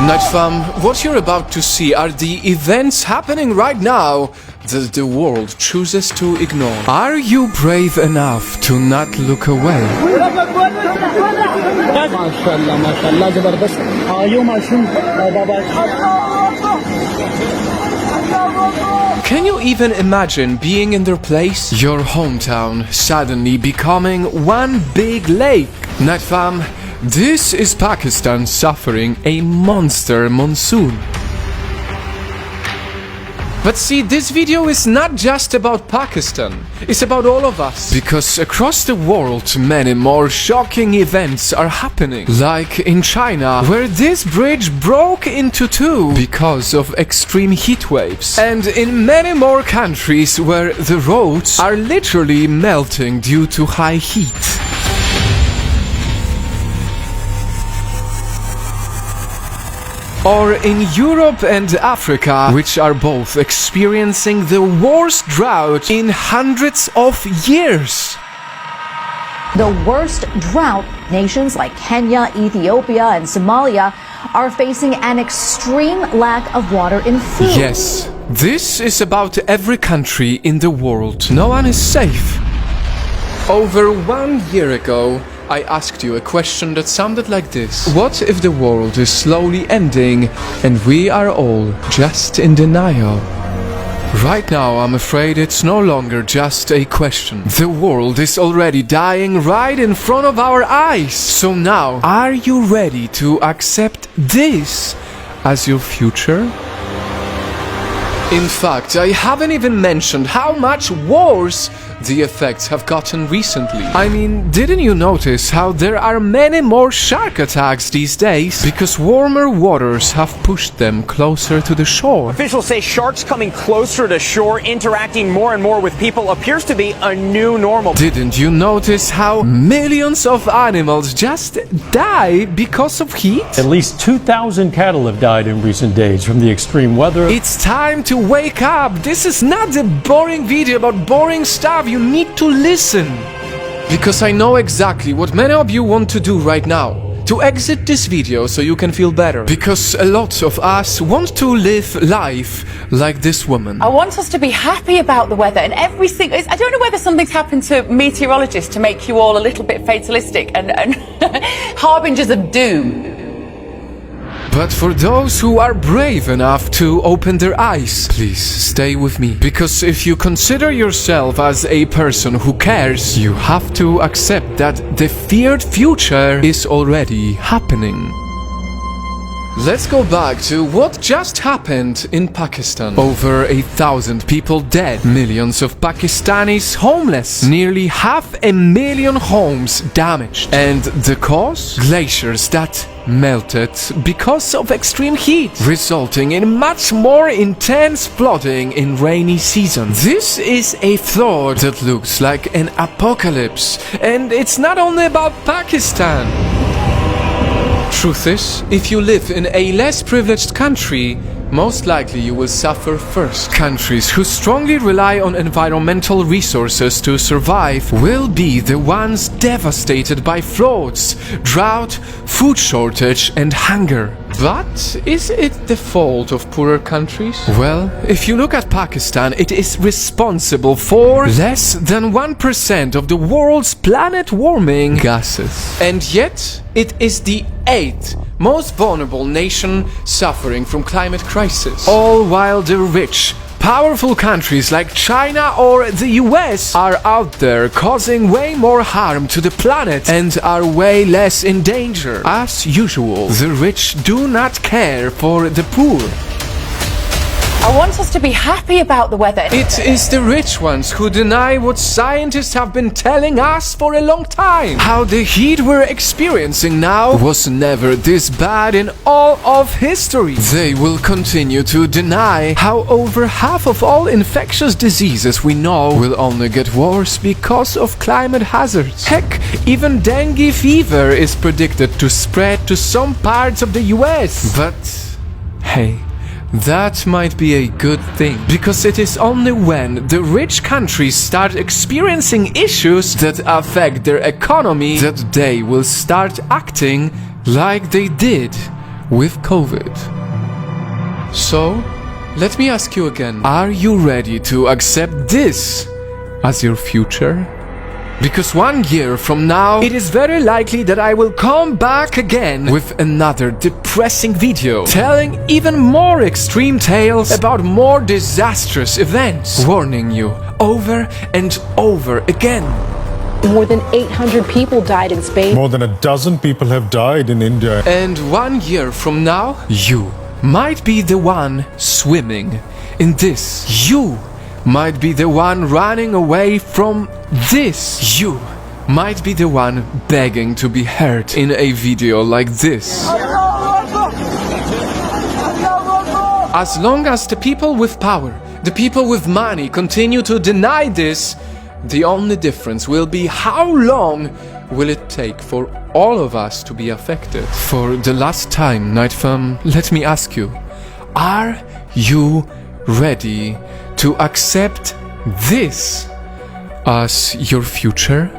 Nightfam, what you're about to see are the events happening right now that the world chooses to ignore. Are you brave enough to not look away? Can you even imagine being in their place? Your hometown suddenly becoming one big lake. Nightfam, this is Pakistan suffering a monster monsoon. But see, this video is not just about Pakistan, it's about all of us. Because across the world, many more shocking events are happening. Like in China, where this bridge broke into two because of extreme heat waves. And in many more countries where the roads are literally melting due to high heat. Or in Europe and Africa, which are both experiencing the worst drought in hundreds of years. The worst drought, nations like Kenya, Ethiopia, and Somalia are facing an extreme lack of water in food. Yes, this is about every country in the world. No one is safe. Over 1 year ago, I asked you a question that sounded like this. What if the world is slowly ending and we are all just in denial? Right now, I'm afraid it's no longer just a question. The world is already dying right in front of our eyes. So now, are you ready to accept this as your future? In fact, I haven't even mentioned how much worse the effects have gotten recently. I mean, didn't you notice how there are many more shark attacks these days? Because warmer waters have pushed them closer to the shore. Officials say sharks coming closer to shore, interacting more and more with people, appears to be a new normal. Didn't you notice how millions of animals just die because of heat? At least 2,000 cattle have died in recent days from the extreme weather. It's time to wake up. This is not a boring video about boring stuff. You need to listen. Because I know exactly what many of you want to do right now. To exit this video so you can feel better. Because a lot of us want to live life like this woman. I want us to be happy about the weather and every single... I don't know whether something's happened to meteorologists to make you all a little bit fatalistic and harbingers of doom. But for those who are brave enough to open their eyes, please stay with me. Because if you consider yourself as a person who cares, you have to accept that the feared future is already happening. Let's go back to what just happened in Pakistan. Over 1,000 people dead, millions of Pakistanis homeless, nearly 500,000 homes damaged. And the cause? Glaciers that melted because of extreme heat, resulting in much more intense flooding in rainy season. This is a thought that looks like an apocalypse, and it's not only about Pakistan. Truth is, if you live in a less privileged country, most likely you will suffer first. Countries who strongly rely on environmental resources to survive will be the ones devastated by floods, drought, food shortage and hunger. But is it the fault of poorer countries? Well, if you look at Pakistan, it is responsible for less than 1% of the world's planet warming gases. And yet, it is the 8th most vulnerable nation suffering from climate crisis. All while the rich, powerful countries like China or the US are out there causing way more harm to the planet and are way less in danger. As usual, the rich do not care for the poor. I want us to be happy about the weather. It is the rich ones who deny what scientists have been telling us for a long time. How the heat we're experiencing now was never this bad in all of history. They will continue to deny how over half of all infectious diseases we know will only get worse because of climate hazards. Heck, even dengue fever is predicted to spread to some parts of the US. But hey, that might be a good thing, because it is only when the rich countries start experiencing issues that affect their economy that they will start acting like they did with COVID. So, let me ask you again, are you ready to accept this as your future? Because 1 year from now, it is very likely that I will come back again with another depressing video, telling even more extreme tales about more disastrous events, warning you over and over again. More than 800 people died in Spain. More than a dozen people have died in India. And 1 year from now, you might be the one swimming in this. You might be the one running away from this. You might be the one begging to be heard in a video like this. As long as the people with power, the people with money continue to deny this, the only difference will be how long will it take for all of us to be affected. For the last time, Night Fam, let me ask you, are you ready to accept this as your future?